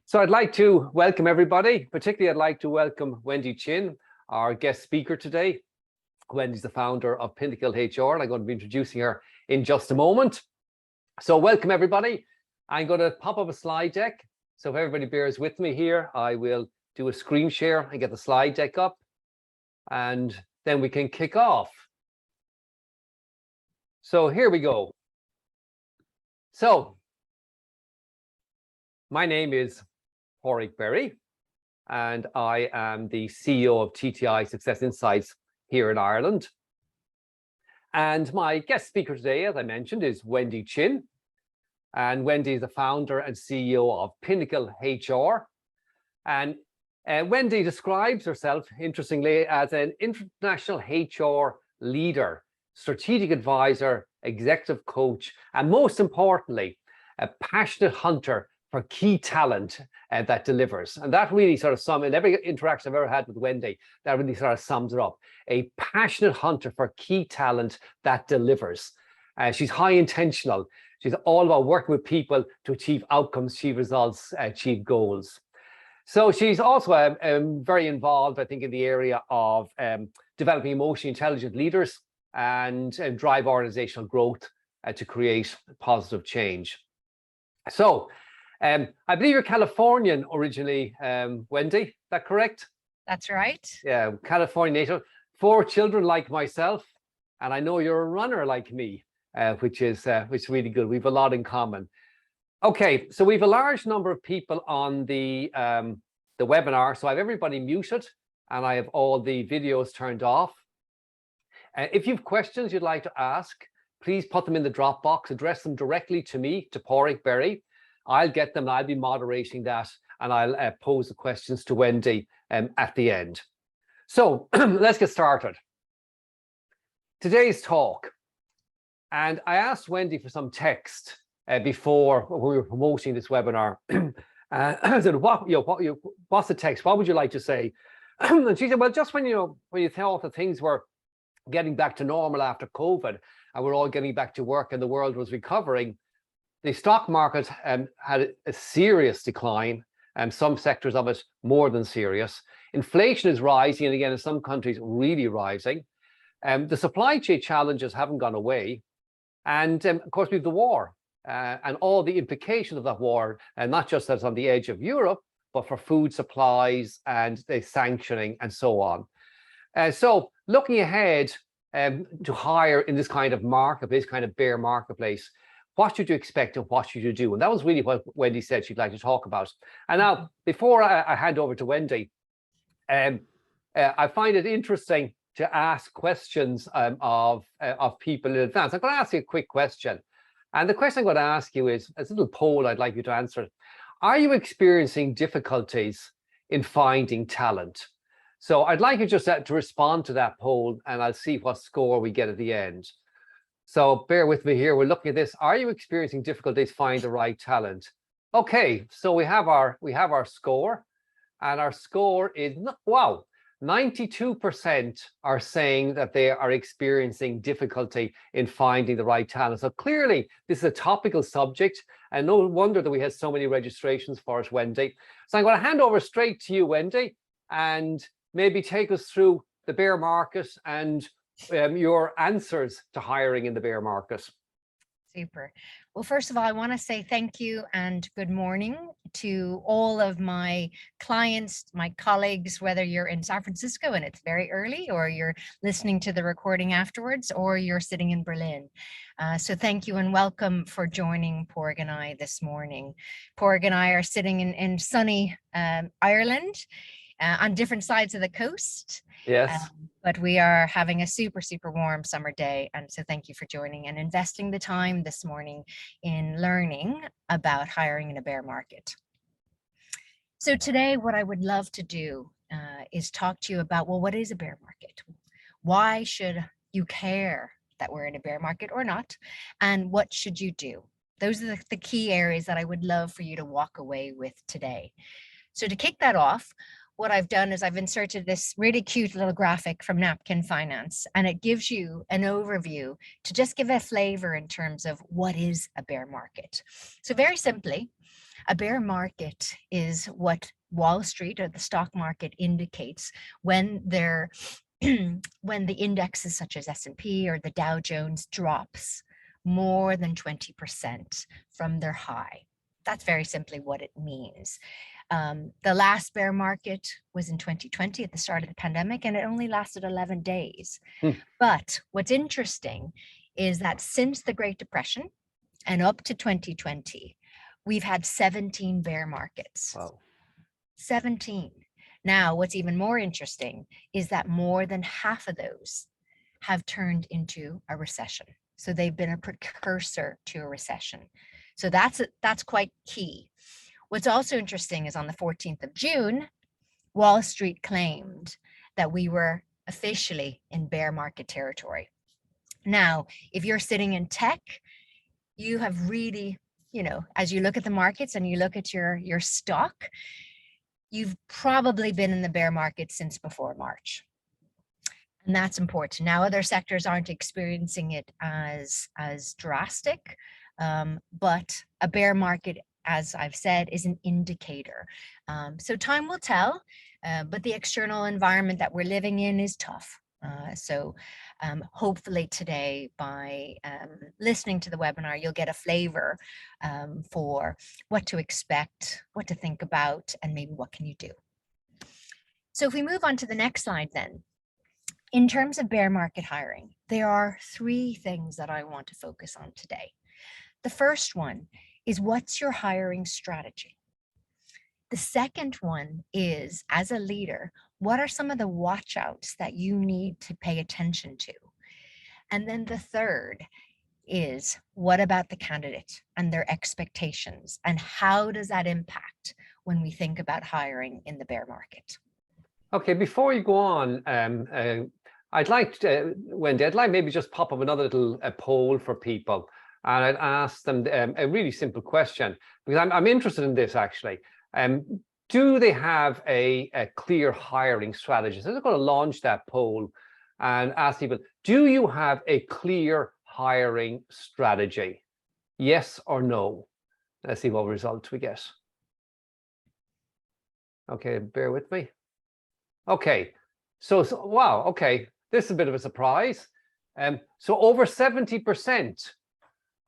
So I'd like to welcome everybody. Particularly, I'd like to welcome Wendy Chin, our guest speaker today. Wendy's the founder of Pinnacle HR, and I'm going to be introducing her in just a moment. So welcome everybody. I'm going to pop up a slide deck. So if everybody bears with me here, I will do a screen share and get the slide deck up, and then we can kick off. So here we go. So my name is Pádraig Berry, and I am the CEO of TTI Success Insights here in Ireland. And my guest speaker today, as I mentioned, is Wendy Chin. And Wendy is the founder and CEO of Pinnacle HR. And Wendy describes herself, interestingly, as an international HR leader, strategic advisor, executive coach, and most importantly, a passionate hunter for key talent that delivers. And that really sort of sums, in every interaction I've ever had with Wendy, that really sort of sums it up. A passionate hunter for key talent that delivers. She's high intentional. She's all about working with people to achieve outcomes, achieve results, achieve goals. So she's also very involved, I think, in the area of developing emotionally intelligent leaders and drive organizational growth to create positive change. So I believe you're Californian originally, Wendy, is that correct? That's right. Yeah, California native, 4 children like myself, and I know you're a runner like me, which is really good. We have a lot in common. Okay, so we have a large number of people on the webinar, so I have everybody muted and I have all the videos turned off. If you have questions you'd like to ask, please put them in the drop box, address them directly to me, to Pádraig Berry. I'll get them, I'll be moderating that, and I'll pose the questions to Wendy at the end. So let's get started. Today's talk, and I asked Wendy for some text before we were promoting this webinar. I said, what's the text? What would you like to say? And she said, well, just when you thought that things were getting back to normal after COVID, and we're all getting back to work and the world was recovering, the stock market had a serious decline, and some sectors of it more than serious. Inflation is rising, and again, in some countries, really rising. The supply chain challenges haven't gone away. And of course, we have the war and all the implications of that war, and not just that's on the edge of Europe, but for food supplies and the sanctioning and so on. So looking ahead to hire in this kind of marketplace, kind of bear marketplace, what should you expect and what should you do? And that was really what Wendy said she'd like to talk about. And now, before I hand over to Wendy, I find it interesting to ask questions of people in advance. I'm going to ask you a quick question. And the question I'm going to ask you is, as a little poll, I'd like you to answer it. Are you experiencing difficulties in finding talent? So I'd like you just to respond to that poll, and I'll see what score we get at the end. So bear with me here. We're looking at this. Are you experiencing difficulties finding the right talent? Okay, so we have our score, and our score is, wow, 92% are saying that they are experiencing difficulty in finding the right talent. So clearly, this is a topical subject, and no wonder that we had so many registrations for it, Wendy. So I'm going to hand over straight to you, Wendy, and maybe take us through the bear market and your answers to hiring in the bear market. Super. Well, first of all, I want to say thank you and good morning to all of my clients, my colleagues, whether you're in San Francisco and it's very early, or you're listening to the recording afterwards, or you're sitting in Berlin. So thank you and welcome for joining Pádraig and I this morning. Pádraig and I are sitting in sunny Ireland on different sides of the coast. Yes. But we are having a super, super warm summer day. And so thank you for joining and investing the time this morning in learning about hiring in a bear market. So today, what I would love to do is talk to you about, well, what is a bear market? Why should you care that we're in a bear market or not? And what should you do? Those are the key areas that I would love for you to walk away with today. So to kick that off, what I've done is I've inserted this really cute little graphic from Napkin Finance, and it gives you an overview to just give a flavor in terms of what is a bear market. So very simply, a bear market is what Wall Street or the stock market indicates when they're when the indexes such as S&P or the Dow Jones drops more than 20% from their high. That's very simply what it means. The last bear market was in 2020 at the start of the pandemic, and it only lasted 11 days. But what's interesting is that since the Great Depression and up to 2020, we've had 17 bear markets. Wow. 17. Now, what's even more interesting is that more than half of those have turned into a recession. So they've been a precursor to a recession. So that's quite key. What's also interesting is on the 14th of June, Wall Street claimed that we were officially in bear market territory. Now, if you're sitting in tech, you have really, as you look at the markets and you look at your stock, you've probably been in the bear market since before March. And that's important. Now, other sectors aren't experiencing it as drastic, but a bear market, as I've said, is an indicator. So time will tell, but the external environment that we're living in is tough. So hopefully today, by listening to the webinar, you'll get a flavor for what to expect, what to think about, and maybe what can you do. So if we move on to the next slide then, in terms of bear market hiring, there are 3 things that I want to focus on today. The first one is, what's your hiring strategy? The second one is, as a leader, what are some of the watch outs that you need to pay attention to? And then the third is, what about the candidate and their expectations? And how does that impact when we think about hiring in the bear market? Okay, before you go on, I'd like to, Wendy, I'd like maybe just pop up another little poll for people. And I'd ask them a really simple question, because I'm interested in this actually. Do they have a clear hiring strategy? So I'm going to launch that poll and ask people, do you have a clear hiring strategy? Yes or no? Let's see what results we get. Okay, bear with me. Okay, so wow, okay, this is a bit of a surprise. So over 70%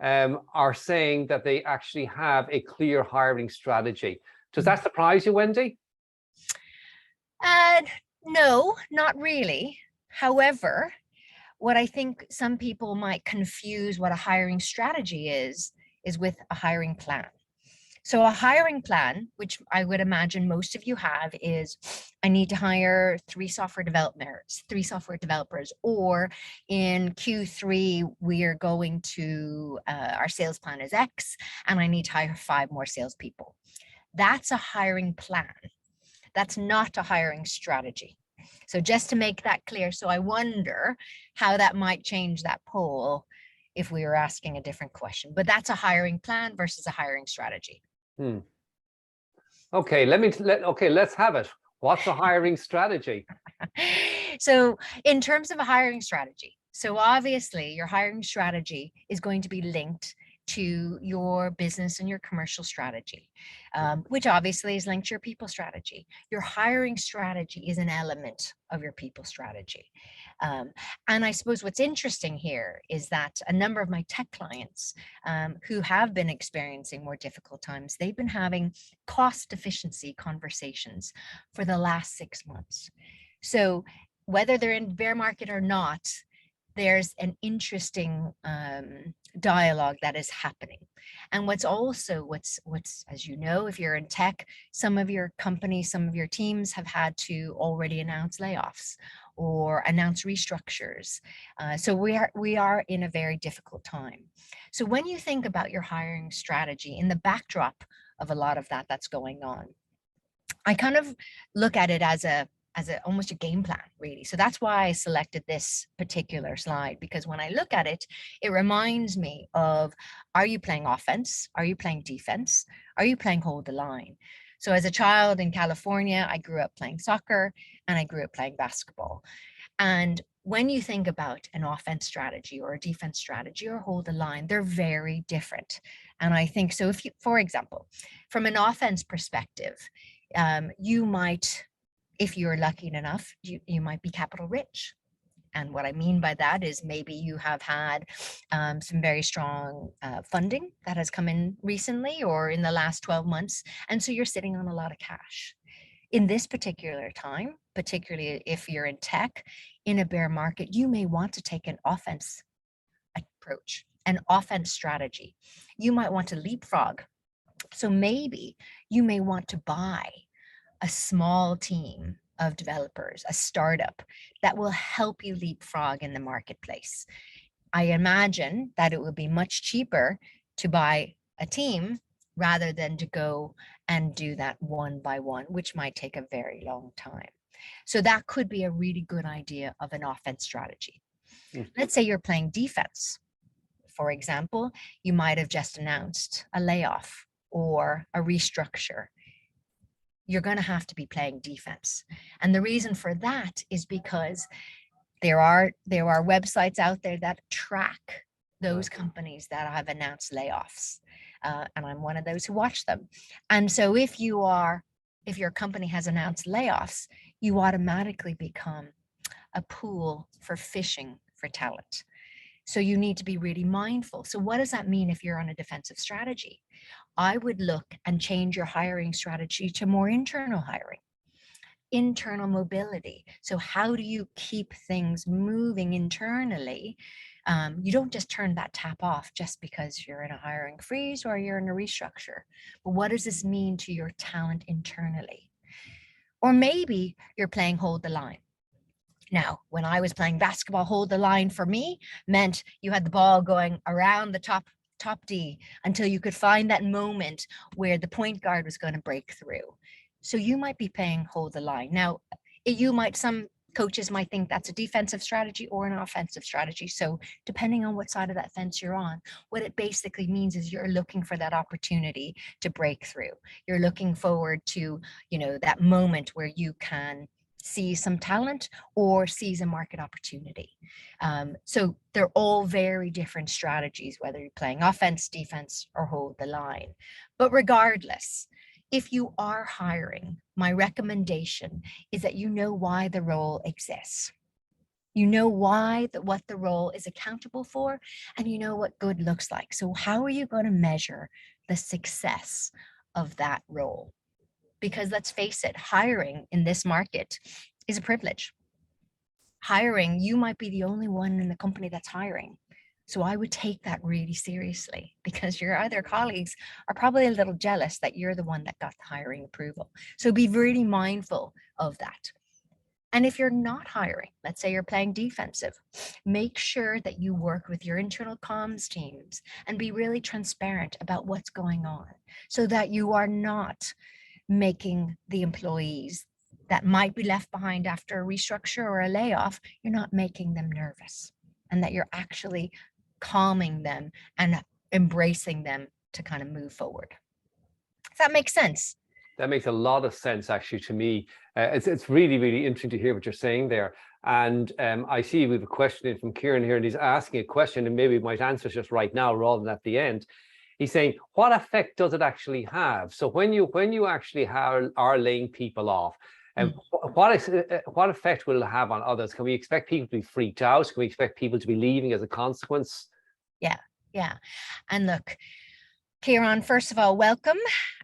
are saying that they actually have a clear hiring strategy. Does that surprise you, Wendy? No, not really. However, what I think some people might confuse what a hiring strategy is with a hiring plan. So a hiring plan, which I would imagine most of you have, is I need to hire 3 software developers, or in Q3, we are going to, our sales plan is X, and I need to hire 5 more salespeople. That's a hiring plan. That's not a hiring strategy. So just to make that clear, so I wonder how that might change that poll if we were asking a different question, but that's a hiring plan versus a hiring strategy. Okay, let's have it. What's a hiring strategy? So in terms of a hiring strategy, so obviously your hiring strategy is going to be linked to your business and your commercial strategy, which obviously is linked to your people strategy. Your hiring strategy is an element of your people strategy. And I suppose what's interesting here is that a number of my tech clients who have been experiencing more difficult times, they've been having cost efficiency conversations for the last 6 months. So whether they're in bear market or not, there's an interesting dialogue that is happening. And what's as you know, if you're in tech, some of your companies, some of your teams have had to already announce layoffs or announce restructures. So we are in a very difficult time. So when you think about your hiring strategy in the backdrop of a lot of that's going on, I kind of look at it as almost a game plan, really. So that's why I selected this particular slide, because when I look at it, it reminds me of, are you playing offense? Are you playing defense? Are you playing hold the line? So as a child in California, I grew up playing soccer and I grew up playing basketball. And when you think about an offense strategy or a defense strategy or hold the line, they're very different. And I think so. If you, for example, from an offense perspective, you might, if you're lucky enough, you might be capital rich. And what I mean by that is maybe you have had some very strong funding that has come in recently or in the last 12 months. And so you're sitting on a lot of cash. In this particular time, particularly if you're in tech, in a bear market, you may want to take an offense approach, an offense strategy. You might want to leapfrog. So maybe you may want to buy a small team of developers, a startup that will help you leapfrog in the marketplace. I imagine that it would be much cheaper to buy a team rather than to go and do that one by one, which might take a very long time. So that could be a really good idea of an offense strategy. Let's say you're playing defense. For example, you might have just announced a layoff or a restructure. You're going to have to be playing defense. And the reason for that is because there are websites out there that track those companies that have announced layoffs. And I'm one of those who watch them. And so if your company has announced layoffs, you automatically become a pool for fishing for talent. So you need to be really mindful. So what does that mean if you're on a defensive strategy? I would look and change your hiring strategy to more internal hiring, internal mobility. So how do you keep things moving internally? You don't just turn that tap off just because you're in a hiring freeze or you're in a restructure. But what does this mean to your talent internally? Or maybe you're playing hold the line. Now, when I was playing basketball, hold the line for me meant you had the ball going around the top D until you could find that moment where the point guard was going to break through. So you might be playing hold the line. Now, some coaches might think that's a defensive strategy or an offensive strategy. So depending on what side of that fence you're on, what it basically means is you're looking for that opportunity to break through. You're looking forward to, that moment where you can see some talent or seize a market opportunity. So they're all very different strategies, whether you're playing offense, defense, or hold the line. But regardless, if you are hiring, my recommendation is that you know why the role exists. You know what the role is accountable for, and you know what good looks like. So how are you going to measure the success of that role? Because let's face it, hiring in this market is a privilege. Hiring, you might be the only one in the company that's hiring. So I would take that really seriously because your other colleagues are probably a little jealous that you're the one that got the hiring approval. So be really mindful of that. And if you're not hiring, let's say you're playing defensive, make sure that you work with your internal comms teams and be really transparent about what's going on so that you are not making the employees that might be left behind after a restructure or a layoff, you're not making them nervous, and that you're actually calming them and embracing them to kind of move forward. Does that make sense? That makes a lot of sense, actually, to me. It's really, really interesting to hear what you're saying there. And I see we have a question in from Kieran here, and he's asking a question, and maybe might answer just right now rather than at the end. He's saying, what effect does it actually have? So when you actually are laying people off, and what effect will it have on others? Can we expect people to be freaked out? Can we expect people to be leaving as a consequence? Yeah. And look, Kieran, first of all, welcome.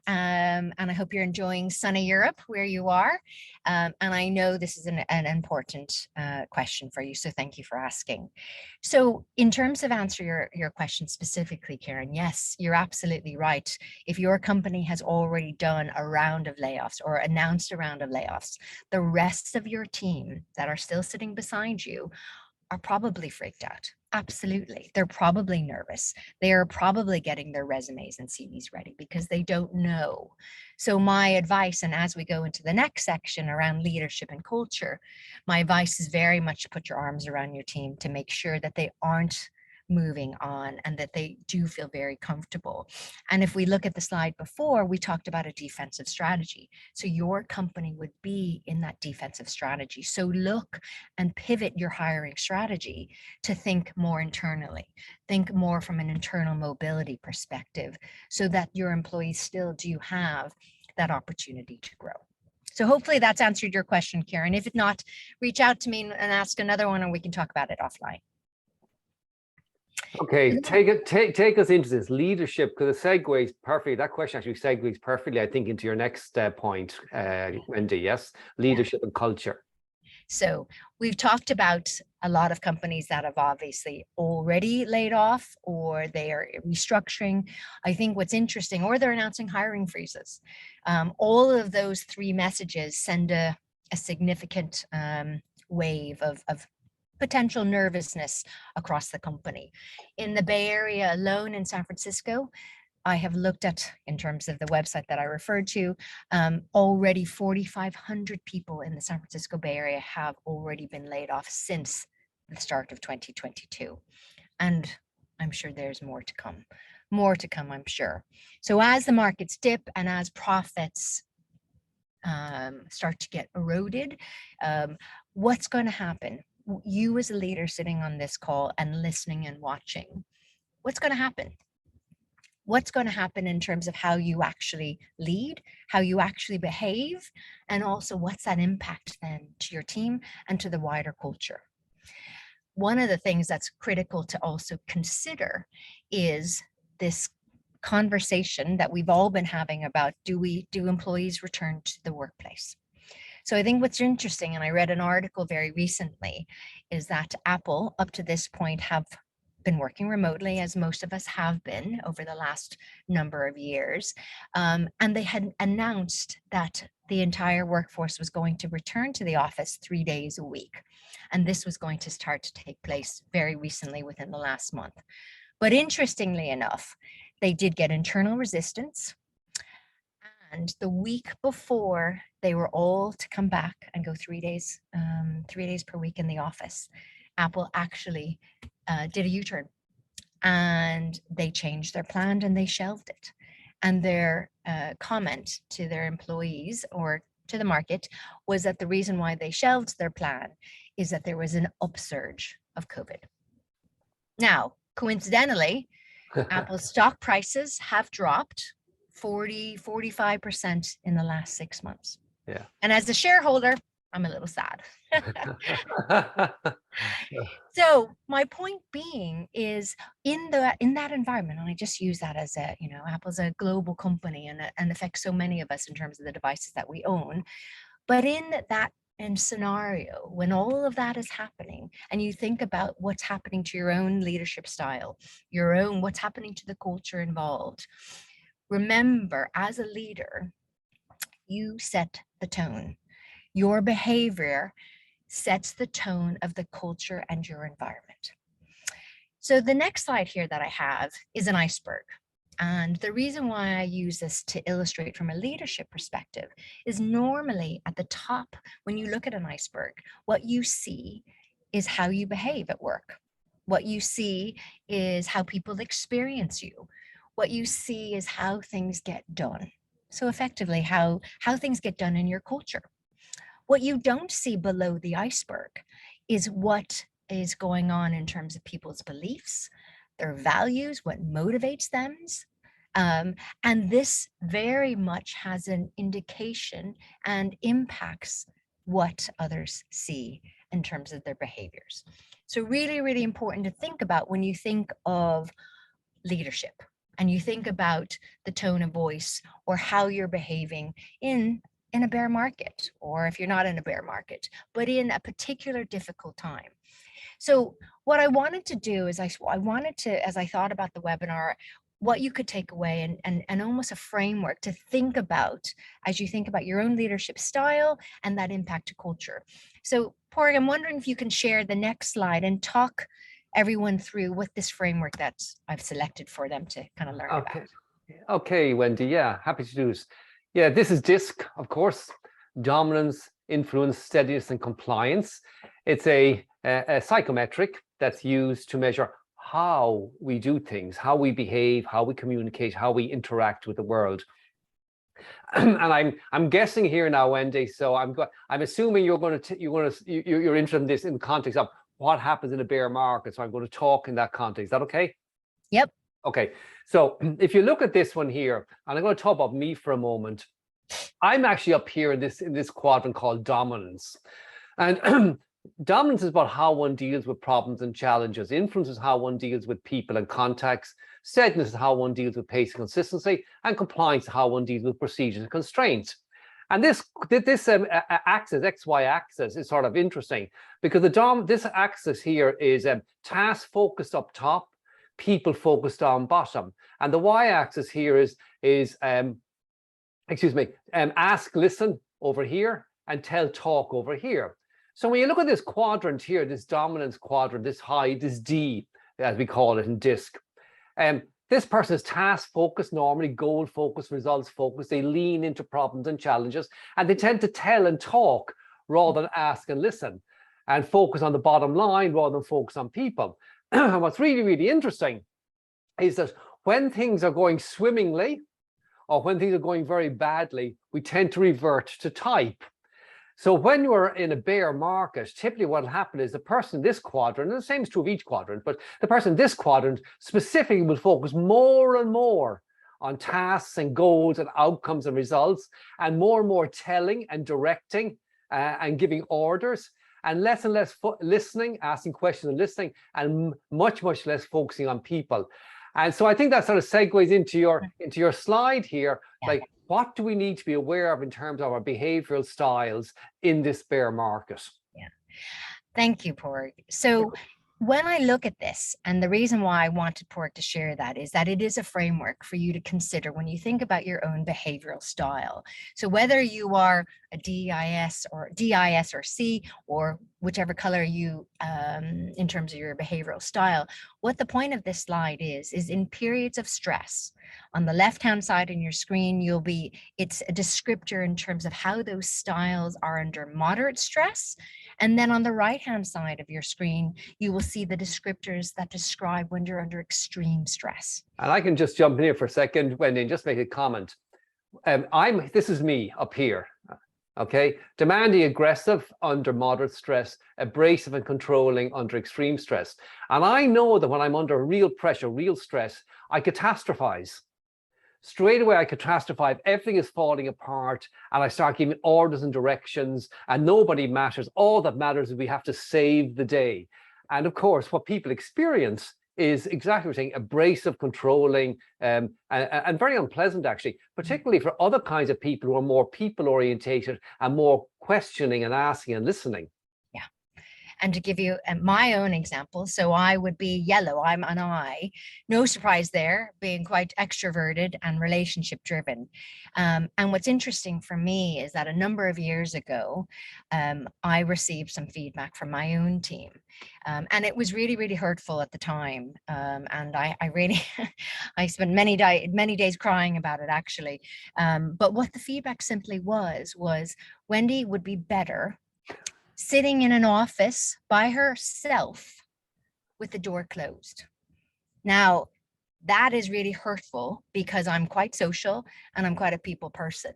And I hope you're enjoying sunny Europe where you are. And I know this is an important question for you, so thank you for asking. So in terms of answer your question specifically, Kieran, yes, you're absolutely right. If your company has already done a round of layoffs or announced a round of layoffs, the rest of your team that are still sitting beside you are probably freaked out. Absolutely. They're probably nervous. They are probably getting their resumes and CVs ready because they don't know. So my advice, and as we go into the next section around leadership and culture, my advice is very much to put your arms around your team to make sure that they aren't moving on and that they do feel very comfortable. And if we look at the slide before, we talked about a defensive strategy. So your company would be in that defensive strategy. So look and pivot your hiring strategy to think more internally, think more from an internal mobility perspective, so that your employees still do have that opportunity to grow. So hopefully that's answered your question, Karen. If not, reach out to me and ask another one, and we can talk about it offline. Okay, take us into this leadership, because it segues perfectly. That question actually segues perfectly, I think, into your next point, Wendy. Yes, leadership and culture. So we've talked about a lot of companies that have obviously already laid off, or they are restructuring. I think what's interesting, or they're announcing hiring freezes. All of those three messages send a significant wave of potential nervousness across the company. In the Bay Area alone, in San Francisco, I have looked at, in terms of the website that I referred to, already 4,500 people in the San Francisco Bay Area have already been laid off since the start of 2022. And I'm sure there's more to come, I'm sure. So as the markets dip and as profits start to get eroded, what's going to happen? You as a leader sitting on this call and listening and watching, what's going to happen? What's going to happen in terms of how you actually lead, how you actually behave, and also what's that impact then to your team and to the wider culture? One of the things that's critical to also consider is this conversation that we've all been having about, do employees return to the workplace? So I think what's interesting, and I read an article very recently, is that Apple up to this point have been working remotely, as most of us have been over the last number of years. And they had announced that the entire workforce was going to return to the office 3 days a week. And this was going to start to take place very recently, within the last month. But interestingly enough, they did get internal resistance. And the week before they were all to come back and go 3 days, 3 days per week in the office, Apple actually did a U-turn, and they changed their plan and they shelved it. And their comment to their employees or to the market was that the reason why they shelved their plan is that there was an upsurge of COVID. Now, coincidentally, Apple's stock prices have dropped 45% in the last 6 months. Yeah. And as a shareholder, I'm a little sad. So my point being is, in that environment, and I just use that as a, Apple's a global company and affects so many of us in terms of the devices that we own. But in that scenario, when all of that is happening, and you think about what's happening to your own leadership style, what's happening to the culture involved, remember, as a leader, you set the tone. Your behavior sets the tone of the culture and your environment. So the next slide here that I have is an iceberg. And the reason why I use this to illustrate from a leadership perspective is, normally at the top, when you look at an iceberg, what you see is how you behave at work. What you see is how people experience you. What you see is how things get done. So effectively, how things get done in your culture. What you don't see below the iceberg is what is going on in terms of people's beliefs, their values, what motivates them. And this very much has an indication and impacts what others see in terms of their behaviors. So really, really important to think about when you think of leadership and you think about the tone of voice or how you're behaving in a bear market, or if you're not in a bear market, but in a particular difficult time. So what I wanted to do is I wanted to, as I thought about the webinar, what you could take away and almost a framework to think about as you think about your own leadership style and that impact to culture. So Padraig, I'm wondering if you can share the next slide and talk everyone through what this framework that I've selected for them to kind of learn about. Okay, Wendy, yeah, happy to do this. Yeah, this is DISC, of course: dominance, influence, steadiness, and compliance. It's a psychometric that's used to measure how we do things, how we behave, how we communicate, how we interact with the world. And I'm guessing here now, Wendy. So I'm assuming you're interested in this in the context of what happens in a bear market. So I'm going to talk in that context. Is that okay? Yep. Okay. So if you look at this one here, and I'm going to talk about me for a moment. I'm actually up here in this quadrant called dominance, and dominance is about how one deals with problems and challenges. Influence is how one deals with people and contacts. Steadiness is how one deals with pace and consistency, and compliance is how one deals with procedures and constraints. And this axis, XY axis, is sort of interesting because this axis here is task focused up top, people focused on bottom, and the Y axis here is ask, listen over here, and tell, talk over here. So when you look at this quadrant here, this dominance quadrant, this D, as we call it in DISC, this person is task focused, normally goal focused, results focused. They lean into problems and challenges, and they tend to tell and talk rather than ask and listen, and focus on the bottom line rather than focus on people. And what's really, really interesting is that when things are going swimmingly, or when things are going very badly, we tend to revert to type. So when you're in a bear market, typically what will happen is the person in this quadrant, and the same is true of each quadrant, but the person in this quadrant specifically will focus more and more on tasks and goals and outcomes and results, and more telling and directing and giving orders, and less listening, asking questions and listening, and much less focusing on people. And so I think that sort of segues into your slide here, like, what do we need to be aware of in terms of our behavioral styles in this bear market? Yeah. Thank you, Padraig. So when I look at this, and the reason why I wanted Padraig to share that is that it is a framework for you to consider when you think about your own behavioral style. So whether you are a DIS or C, or whichever color you in terms of your behavioral style, what the point of this slide is in periods of stress. On the left-hand side on your screen, it's a descriptor in terms of how those styles are under moderate stress. And then on the right-hand side of your screen, you will see the descriptors that describe when you're under extreme stress. And I can just jump in here for a second, Wendy, and just make a comment. This is me up here. Okay, demanding, aggressive under moderate stress, abrasive and controlling under extreme stress. And I know that when I'm under real pressure, real stress, I catastrophize. Straight away, I catastrophize. Everything is falling apart, and I start giving orders and directions, and nobody matters. All that matters is we have to save the day. And of course, what people experience is exactly what you're saying, abrasive, controlling, and very unpleasant, actually, particularly for other kinds of people who are more people orientated and more questioning and asking and listening. Yeah. And to give you my own example, so I would be yellow, I'm an I, no surprise there, being quite extroverted and relationship driven. And what's interesting for me is that a number of years ago, I received some feedback from my own team. And it was really hurtful at the time. And I really, I spent many days crying about it, actually. But what the feedback simply was Wendy would be better sitting in an office by herself with the door closed. Now, that is really hurtful because I'm quite social and I'm quite a people person.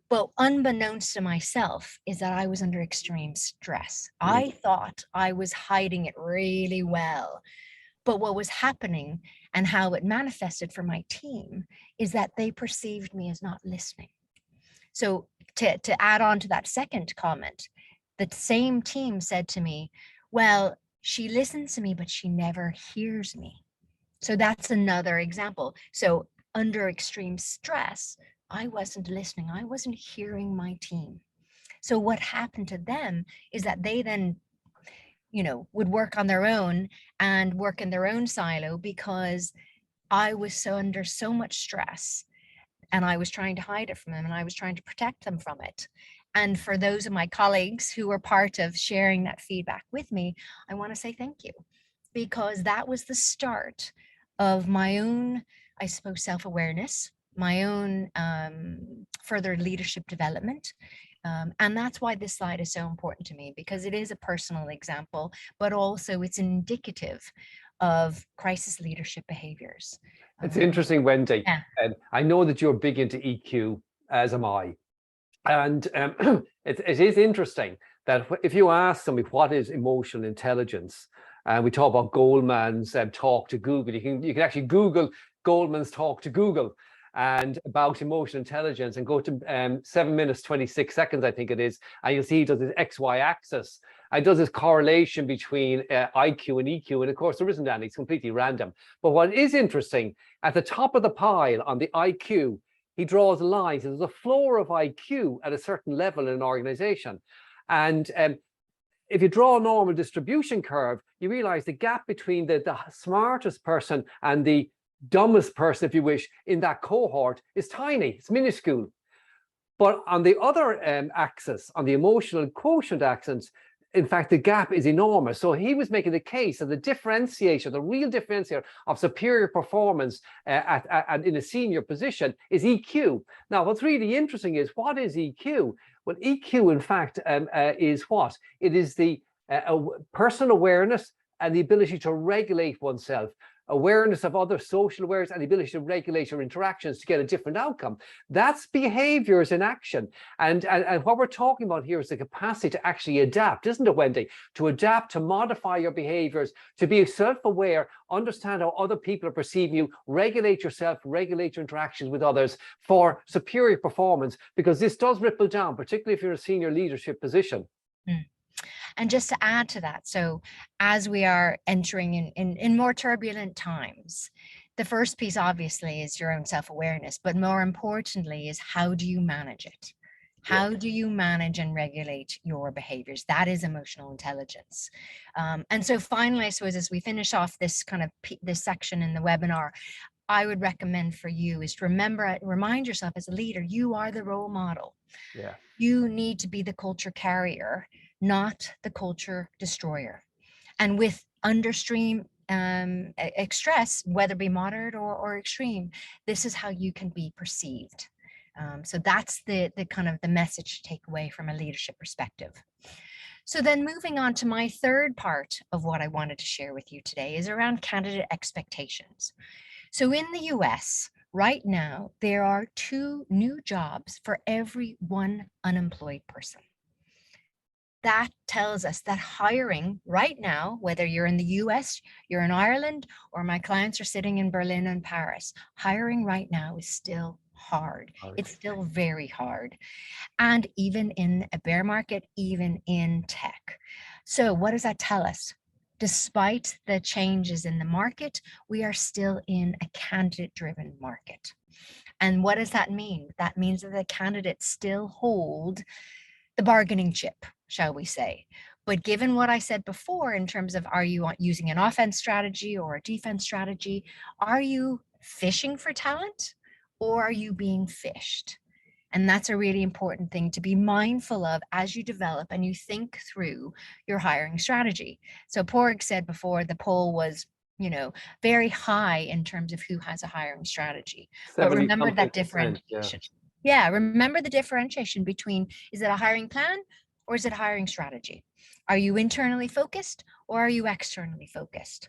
But unbeknownst to myself is that I was under extreme stress. I thought I was hiding it really well. But what was happening and how it manifested for my team is that they perceived me as not listening. So to add on to that second comment, the same team said to me, well, she listens to me, but she never hears me. So that's another example. So under extreme stress, I wasn't listening. I wasn't hearing my team. So what happened to them is that they then, would work on their own and work in their own silo because I was under so much stress and I was trying to hide it from them and I was trying to protect them from it. And for those of my colleagues who were part of sharing that feedback with me, I want to say thank you, because that was the start of my own, I suppose, self-awareness, my own further leadership development. And that's why this slide is so important to me, because it is a personal example, but also it's indicative of crisis leadership behaviors. It's interesting, Wendy. Yeah. And I know that you're big into EQ, as am I. And it is interesting that if you ask somebody what is emotional intelligence, and we talk about Goldman's talk to Google, you can actually Google Goldman's talk to Google and about emotional intelligence and go to 7 minutes 26 seconds, I think it is, and you'll see he does his XY axis. And does this correlation between IQ and EQ, and of course there isn't any, it's completely random. But what is interesting, at the top of the pile on the IQ, he draws lines. There's a floor of IQ at a certain level in an organization. And if you draw a normal distribution curve, you realize the gap between the smartest person and the dumbest person, if you wish, in that cohort is tiny, it's minuscule. But on the other axis, on the emotional quotient axis, in fact, the gap is enormous. So he was making the case that the differentiator, the real differentiator of superior performance in a senior position is EQ. Now, what's really interesting is, what is EQ? Well, EQ, in fact, is what? It is the personal awareness and the ability to regulate oneself, awareness of other social awareness, and the ability to regulate your interactions to get a different outcome. That's behaviors in action. And what we're talking about here is the capacity to actually adapt, isn't it, Wendy? To adapt, to modify your behaviors, to be self-aware, understand how other people are perceiving you, regulate yourself, regulate your interactions with others for superior performance, because this does ripple down, particularly if you're in a senior leadership position. Mm. And just to add to that, so as we are entering in more turbulent times, the first piece obviously is your own self-awareness, but more importantly is, how do you manage it? How do you manage and regulate your behaviors? That is emotional intelligence. And so finally, I suppose, as we finish off this kind of this section in the webinar, I would recommend for you is to remind yourself as a leader, you are the role model. Yeah. You need to be the culture carrier, not the culture destroyer. And with understream stress, whether it be moderate or extreme, this is how you can be perceived. So that's the kind of the message to take away from a leadership perspective. So then moving on to my third part of what I wanted to share with you today is around candidate expectations. So in the US, right now, there are 2 new jobs for every 1 unemployed person. That tells us that hiring right now, whether you're in the US, you're in Ireland, or my clients are sitting in Berlin and Paris, hiring right now is still hard. It's still very hard. And even in a bear market, even in tech. So what does that tell us? Despite the changes in the market, we are still in a candidate-driven market. And what does that mean? That means that the candidates still hold the bargaining chip, shall we say. But given what I said before in terms of, are you using an offense strategy or a defense strategy? Are you fishing for talent, or are you being fished? And that's a really important thing to be mindful of as you develop and you think through your hiring strategy. So Padraig said before, the poll was, very high in terms of who has a hiring strategy. But remember that differentiation. Yeah, remember the differentiation between, is it a hiring plan or is it a hiring strategy? Are you internally focused or are you externally focused?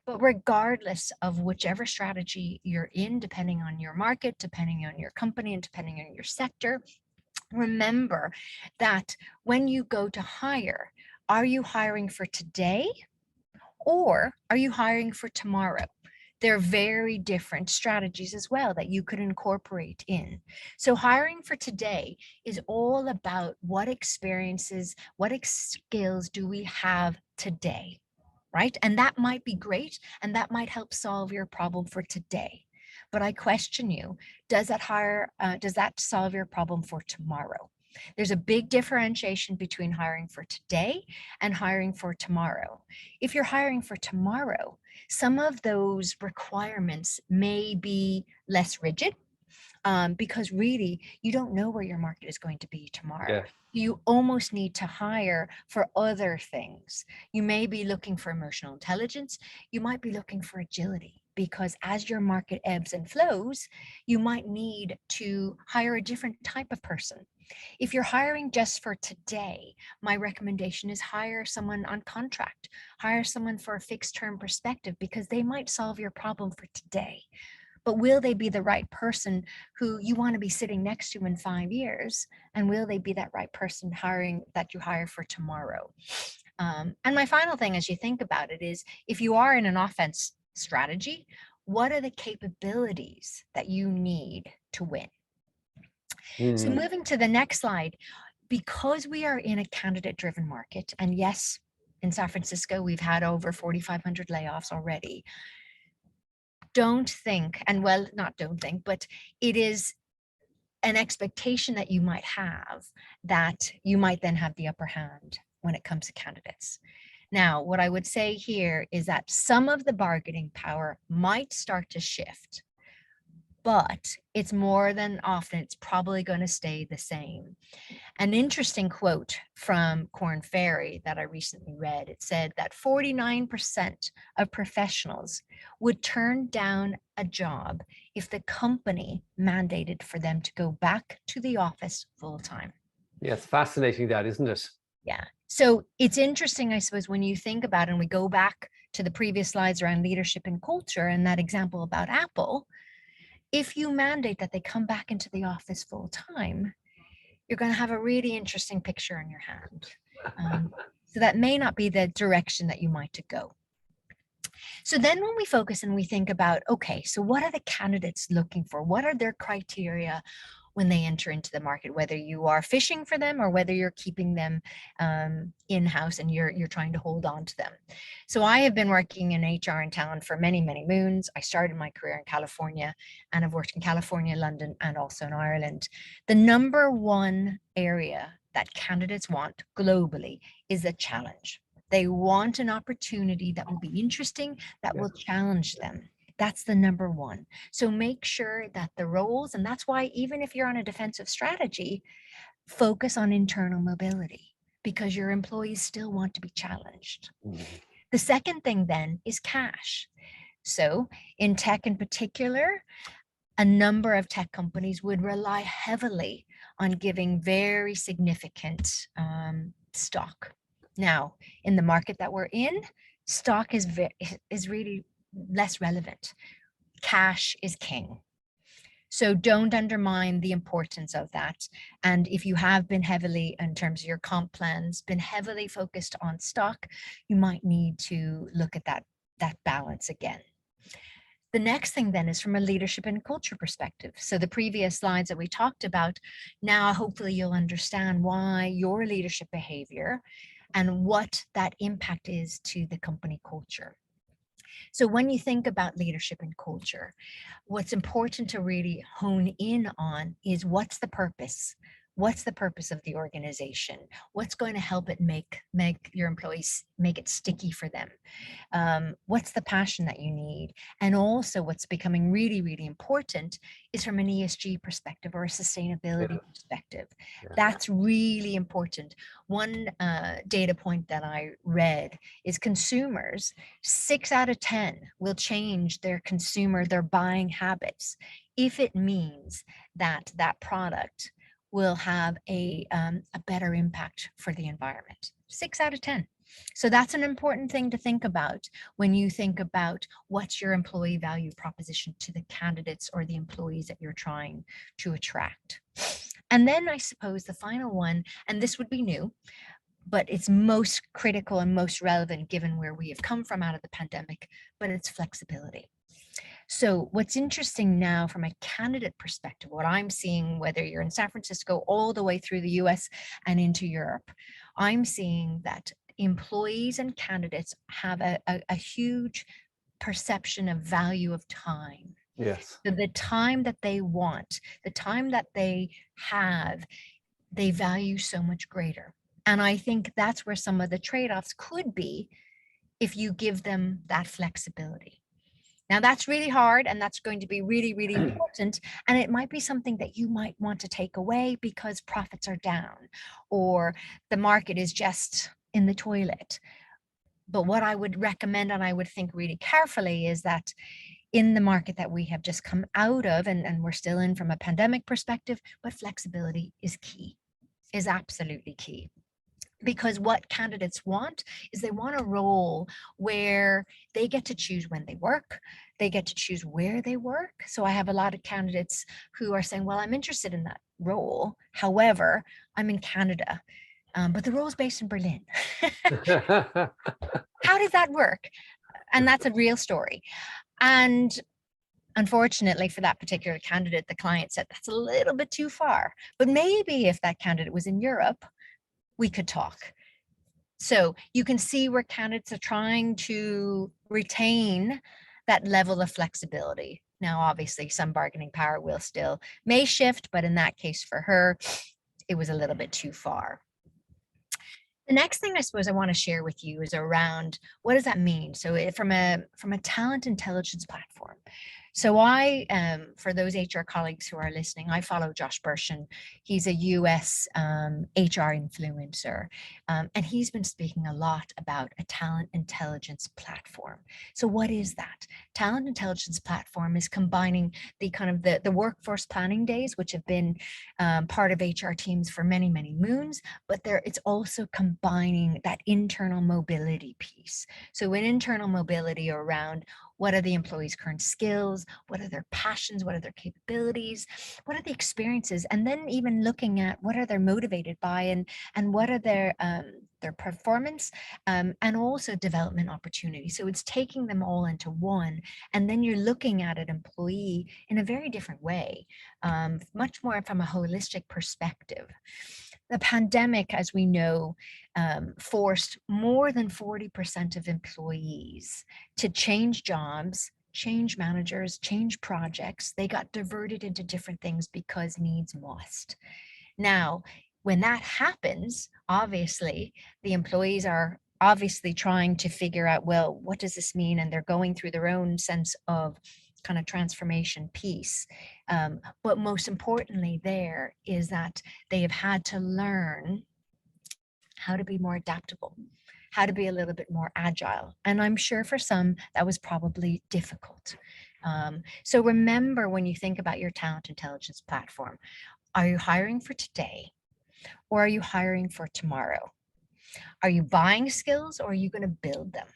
But regardless of whichever strategy you're in, depending on your market, depending on your company, and depending on your sector, remember that when you go to hire, are you hiring for today or are you hiring for tomorrow? They're very different strategies as well that you could incorporate in. So hiring for today is all about what experiences, what skills do we have today, right? And that might be great, and that might help solve your problem for today. But I question you, does that solve your problem for tomorrow? There's a big differentiation between hiring for today and hiring for tomorrow. If you're hiring for tomorrow, some of those requirements may be less rigid because really you don't know where your market is going to be tomorrow. Yeah. You almost need to hire for other things. You may be looking for emotional intelligence. You might be looking for agility. because as your market ebbs and flows, you might need to hire a different type of person. If you're hiring just for today, my recommendation is hire someone on contract, hire someone for a fixed term perspective, because they might solve your problem for today. But will they be the right person who you want to be sitting next to in 5 years? And will they be that right person that you hire for tomorrow? And my final thing, as you think about it, is if you are in an offense strategy, what are the capabilities that you need to win? So moving to the next slide, because we are in a candidate driven market, and yes, in San Francisco, we've had over 4,500 layoffs already. Don't think, and well, not don't think, but it is an expectation that you might have that you might then have the upper hand when it comes to candidates. Now, what I would say here is that some of the bargaining power might start to shift, but it's more than often, it's probably going to stay the same. An interesting quote from Korn Ferry that I recently read, it said that 49% of professionals would turn down a job if the company mandated for them to go back to the office full time. Yeah, it's fascinating that, isn't it? Yeah. So it's interesting, I suppose, when you think about it, and we go back to the previous slides around leadership and culture and that example about Apple, if you mandate that they come back into the office full time, you're going to have a really interesting picture in your hand. So that may not be the direction that you might to go. So then when we focus and we think about, okay, so what are the candidates looking for? What are their criteria when they enter into the market, whether you are fishing for them or whether you're keeping them in-house and you're trying to hold on to them. So I have been working in HR and talent for many, many moons. I started my career in California, and I've worked in California, London, and also in Ireland. The number one area that candidates want globally is a challenge. They want an opportunity that will be interesting, that will challenge them. That's the number one. So make sure that the roles, and that's why even if you're on a defensive strategy, focus on internal mobility, because your employees still want to be challenged. The second thing then is cash. So in tech in particular, a number of tech companies would rely heavily on giving very significant stock. Now, in the market that we're in, stock is really less relevant. Cash is king. So don't undermine the importance of that. And if you have been heavily, in terms of your comp plans, been heavily focused on stock, you might need to look at that balance again. The next thing then is from a leadership and culture perspective. So the previous slides that we talked about, now hopefully you'll understand why your leadership behavior and what that impact is to the company culture. So when you think about leadership and culture, what's important to really hone in on is what's the purpose? What's the purpose of the organization? What's going to help it make your employees, make it sticky for them? What's the passion that you need? And also what's becoming really, really important is from an ESG perspective or a sustainability perspective. That's really important. One data point that I read is consumers, 6 out of 10 will change their buying habits if it means that product will have a better impact for the environment. 6 out of 10. So that's an important thing to think about when you think about what's your employee value proposition to the candidates or the employees that you're trying to attract. And then I suppose the final one, and this would be new, but it's most critical and most relevant given where we have come from out of the pandemic, but it's flexibility. So what's interesting now from a candidate perspective, what I'm seeing, whether you're in San Francisco all the way through the US and into Europe, I'm seeing that employees and candidates have a huge perception of value of time. Yes. So the time that they want, the time that they have, they value so much greater. And I think that's where some of the trade-offs could be if you give them that flexibility. Now that's really hard, and that's going to be really, really important. And it might be something that you might want to take away because profits are down or the market is just in the toilet. But what I would recommend, and I would think really carefully, is that in the market that we have just come out of, and we're still in from a pandemic perspective, but flexibility is key, is absolutely key. Because what candidates want is they want a role where they get to choose when they work, they get to choose where they work. So I have a lot of candidates who are saying, well, I'm interested in that role. However, I'm in Canada, but the role is based in Berlin. How does that work? And that's a real story. And unfortunately for that particular candidate, the client said that's a little bit too far. But maybe if that candidate was in Europe, we could talk. So you can see where candidates are trying to retain that level of flexibility. Now, obviously, some bargaining power will still may shift, but in that case for her, it was a little bit too far. The next thing I suppose I want to share with you is around what does that mean? So from a talent intelligence platform. So I, for those HR colleagues who are listening, I follow Josh Bershen. He's a US HR influencer, and he's been speaking a lot about a talent intelligence platform. So what is that? Talent intelligence platform is combining the kind of the workforce planning days, which have been part of HR teams for many, many moons, but it's also combining that internal mobility piece. So in internal mobility around what are the employees' current skills? What are their passions? What are their capabilities? What are the experiences? And then even looking at what are they motivated by, and what are their performance, and also development opportunities. So it's taking them all into one, and then you're looking at an employee in a very different way, much more from a holistic perspective. The pandemic, as we know, forced more than 40% of employees to change jobs, change managers, change projects. They got diverted into different things because needs must. Now, when that happens, obviously, the employees are obviously trying to figure out, well, what does this mean? And they're going through their own sense of kind of transformation piece. But most importantly, there is that they have had to learn how to be more adaptable, how to be a little bit more agile. And I'm sure for some that was probably difficult. So remember, when you think about your talent intelligence platform, are you hiring for today or are you hiring for tomorrow? Are you buying skills or are you going to build them?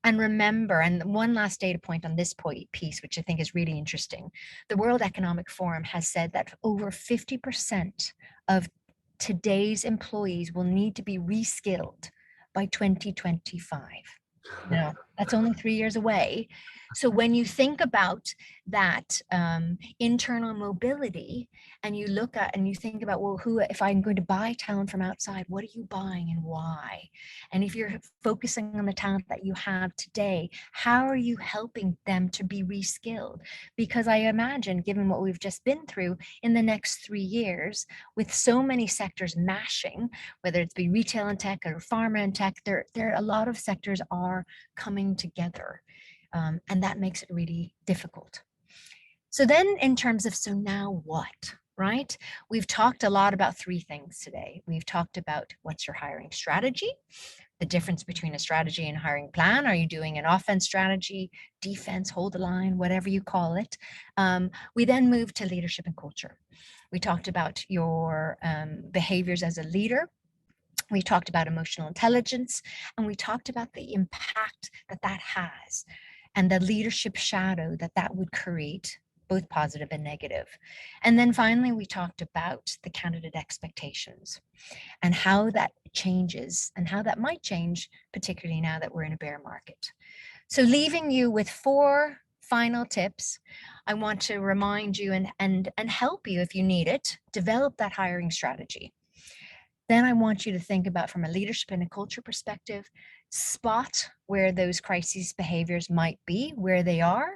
And remember, and one last data point on this piece, which I think is really interesting, the World Economic Forum has said that over 50% of today's employees will need to be reskilled by 2025. No, that's only 3 years away. So when you think about that internal mobility, and you look at and you think about, well, if I'm going to buy talent from outside, what are you buying and why? And if you're focusing on the talent that you have today, how are you helping them to be reskilled? Because I imagine, given what we've just been through in the next 3 years, with so many sectors mashing, whether it's be retail and tech or pharma and tech, there a lot of sectors are coming together. And that makes it really difficult. So then in terms of, so now what, right? We've talked a lot about 3 things today. We've talked about what's your hiring strategy, the difference between a strategy and hiring plan. Are you doing an offense strategy, defense, hold the line, whatever you call it? We then moved to leadership and culture. We talked about your behaviors as a leader. We talked about emotional intelligence, and we talked about the impact that that has and the leadership shadow that that would create, both positive and negative. And then finally, we talked about the candidate expectations and how that changes and how that might change, particularly now that we're in a bear market. So leaving you with 4 final tips, I want to remind you and help you, if you need it, develop that hiring strategy. Then I want you to think about, from a leadership and a culture perspective, spot where those crises behaviors might be, where they are,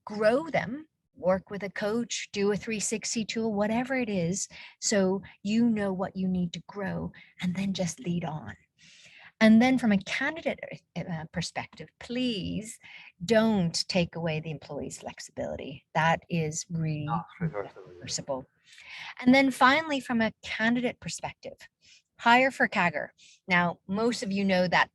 grow them, work with a coach, do a 360 tool, whatever it is, so you know what you need to grow, and then just lead on. And then from a candidate perspective, please don't take away the employee's flexibility. That is really reversible. And then finally, from a candidate perspective, hire for CAGR. Now, most of you know that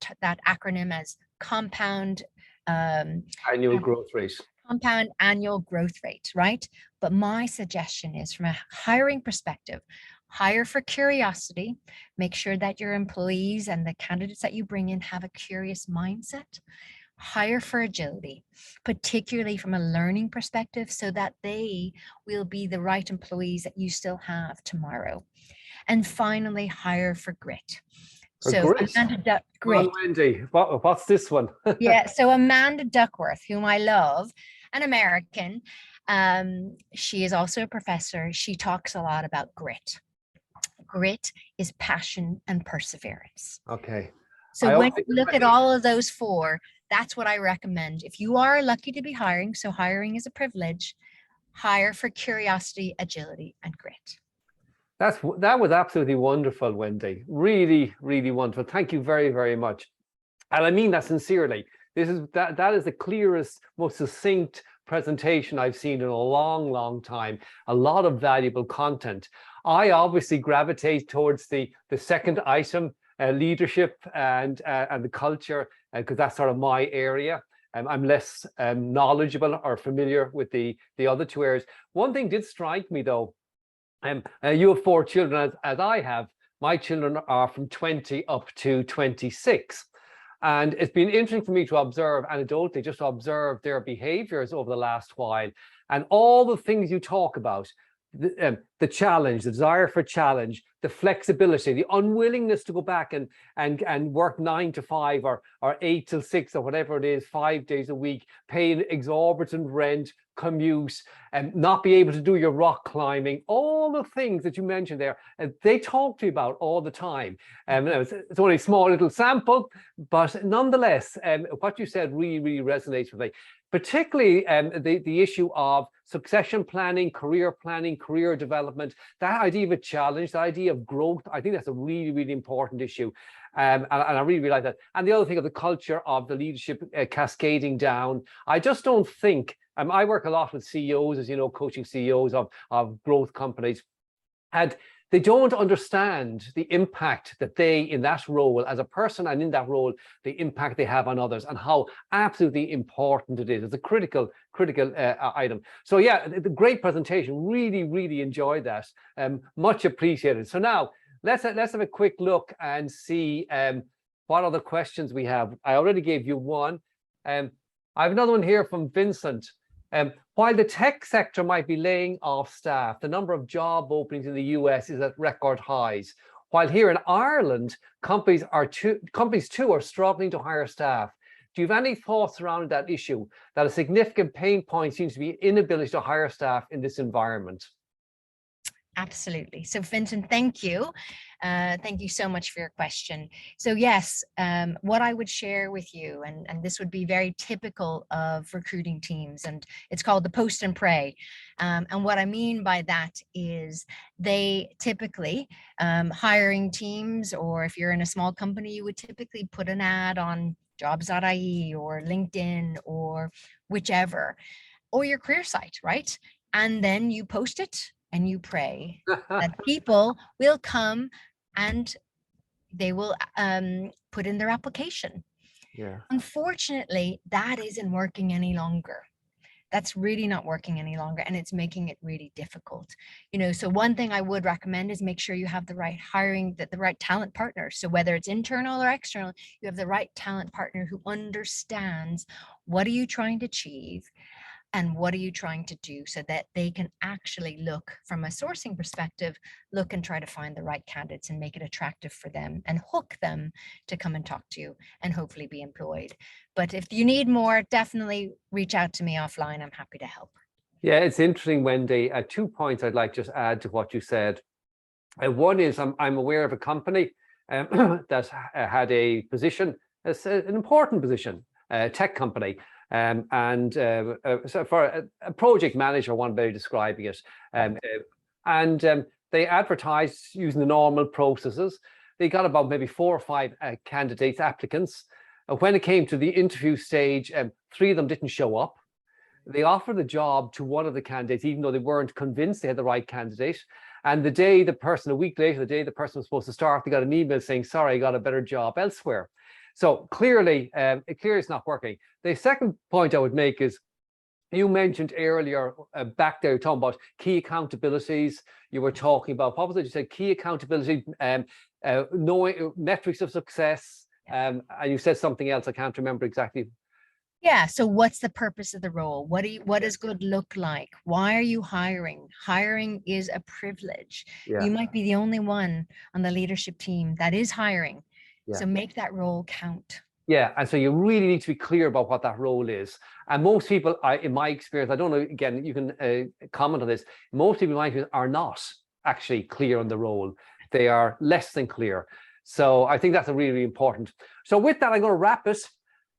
acronym as compound Annual growth rate. Compound annual growth rate, right? But my suggestion is from a hiring perspective, hire for curiosity, make sure that your employees and the candidates that you bring in have a curious mindset. Hire for agility, particularly from a learning perspective, so that they will be the right employees that you still have tomorrow. And finally, hire for grit. So Grit. Grit. Wendy, what's this one? Yeah, so Amanda Duckworth, whom I love, an American, she is also a professor. She talks a lot about grit. Grit is passion and perseverance. Okay. So when you look at all of those four, that's what I recommend. If you are lucky to be hiring, so hiring is a privilege, hire for curiosity, agility, and grit. That was absolutely wonderful, Wendy. Really, really wonderful. Thank you very, very much. And I mean that sincerely. That is the clearest, most succinct presentation I've seen in a long, long time. A lot of valuable content. I obviously gravitate towards the second item, leadership and the culture, because that's sort of my area. I'm less knowledgeable or familiar with the other two areas. One thing did strike me though. You have 4 children, as I have. My children are from 20 up to 26. And it's been interesting for me to observe anecdotally, just to observe their behaviors over the last while. And all the things you talk about, the challenge, the desire for challenge, the flexibility, the unwillingness to go back and work 9 to 5 or 8 till 6 or whatever it is, 5 days a week, paying exorbitant rent, commute, and not be able to do your rock climbing, all the things that you mentioned there, they talk to you about all the time. It's only a small little sample, but nonetheless, what you said really, really resonates with me. Particularly the issue of succession planning, career development, that idea of a challenge, the idea of growth. I think that's a really, really important issue. And I really, really like that. And the other thing of the culture of the leadership cascading down. I just don't think, I work a lot with CEOs, as you know, coaching CEOs of growth companies. And they don't understand the impact that they, in that role as a person and in that role, the impact they have on others and how absolutely important it is. It's a critical item. So yeah, the great presentation. Really, really enjoyed that. Much appreciated. So now let's have a quick look and see what other questions we have. I already gave you one. I have another one here from Vincent. While the tech sector might be laying off staff, the number of job openings in the US is at record highs. While here in Ireland, companies too are struggling to hire staff. Do you have any thoughts around that issue, that a significant pain point seems to be inability to hire staff in this environment? Absolutely. So Vincent, thank you. Thank you so much for your question. So yes, what I would share with you, and this would be very typical of recruiting teams, and it's called the post and pray. And what I mean by that is they typically, hiring teams, or if you're in a small company, you would typically put an ad on jobs.ie or LinkedIn or whichever, or your career site, right? And then you post it and you pray that people will come and they will put in their application. Yeah. Unfortunately, that isn't working any longer. That's really not working any longer, and it's making it really difficult. So one thing I would recommend is make sure you have the right hiring, the right talent partner. So whether it's internal or external, you have the right talent partner who understands what are you trying to achieve and what are you trying to do, so that they can actually look from a sourcing perspective, look and try to find the right candidates and make it attractive for them and hook them to come and talk to you and hopefully be employed. But if you need more, definitely reach out to me offline. I'm happy to help. Yeah, it's interesting, Wendy. 2 points I'd like to just add to what you said. One is I'm aware of a company that had a position, an important position, a tech company, so for a project manager, one way of describing it, they advertised using the normal processes. They got about maybe 4 or 5 candidates, applicants. When it came to the interview stage, 3 of them didn't show up. They offered the job to one of the candidates, even though they weren't convinced they had the right candidate. And a week later, the day the person was supposed to start, they got an email saying, sorry, I got a better job elsewhere. So clearly, it's not working. The second point I would make is, you mentioned earlier back there, talking about key accountabilities. You were talking about, what was it? You said key accountability, knowing metrics of success, and you said something else. I can't remember exactly. Yeah. So what's the purpose of the role? What does good look like? Why are you hiring? Hiring is a privilege. Yeah, You might be the only one on the leadership team that is hiring. yeah. So make that role count. Yeah, and so you really need to be clear about what that role is. And most people, in my experience, I don't know, again, you can comment on this, most people in my experience are not actually clear on the role. They are less than clear. So I think that's a really, really important. So with that, I'm going to wrap it.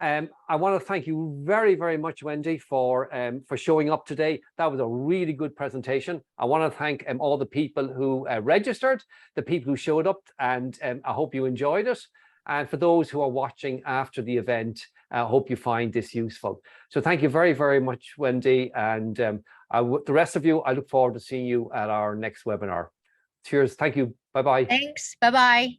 I want to thank you very, very much, Wendy, for showing up today. That was a really good presentation. I want to thank all the people who registered, the people who showed up, and I hope you enjoyed it. And for those who are watching after the event, I hope you find this useful. So thank you very, very much, Wendy. And the rest of you, I look forward to seeing you at our next webinar. Cheers. Thank you. Bye-bye. Thanks. Bye-bye.